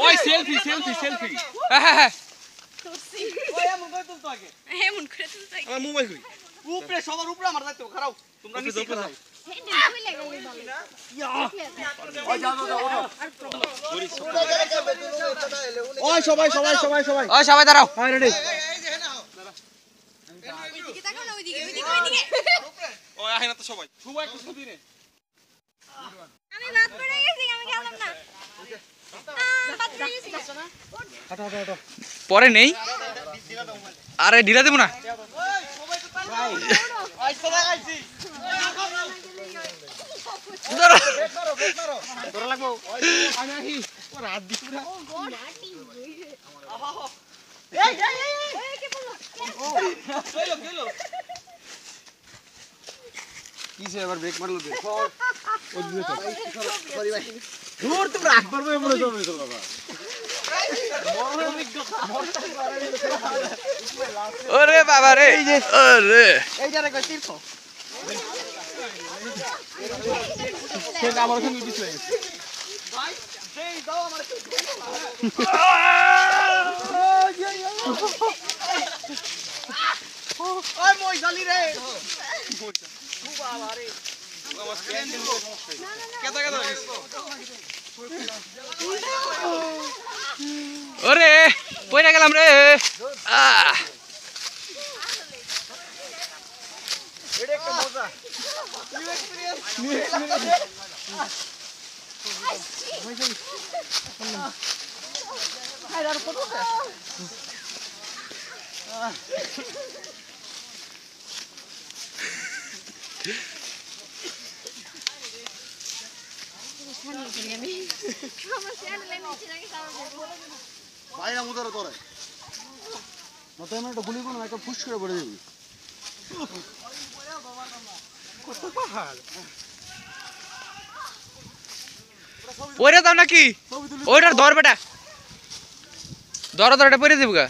ওই selfie selfie selfie হ্যাঁ ওই এমন করে তুলতো আগে এমন করে তুলতে আমার মোবাইল কই উপরে সবার উপরে আমার যাইতো খারাপ তোমরা নিচে খাও ওই সবাই সবাই সবাই সবাই ওই সবাই দাঁড়াও হ্যাঁ রেডি ওইদিকে তাকাও না ওইদিকে ওইদিকে ওইদিকে ওই আহেন তো সবাই সবাই একটু ছবি নে আমি বাদ পড়ে গেছি আমি গেলাম না বাদ পড়ে গেছি হাঁটো হাঁটো হাঁটো পরে নেই আরে ঢিলা দেব না আই সবাই আইছি দাঁড়া ধরা লাগবো আমি আহি ওর হাত দিছ না এই কে বললো গেল গেল কিসে আবার ব্রেক মারলো দে ও দিবে তো সরি ভাই দূর তোমরা একবার বই মনে জমে তো বাবা ওরে বাবা রে এই যে আরে এই জায়গা কই তীর্থ সে আমার সঙ্গে দিছ ভাই সেই দাও আমার ওই মই জালি রে খুব বাবা রে আমার স্ক্যান দিন কেদা কেদা ওরে পয়রা গেলাম রে এটা একটা মজা নিউ এক্সপেরিয়েন্স হাই আর কত বাইরে মুদারে তোরে মত আমি একটা গুলি কোন একটা ফুস করে পড়ে যাবি কত পাহাড় পয়রা দাও নাকি ওইটার ধর বেটা ধর ধর এটা পয়রা দেব গা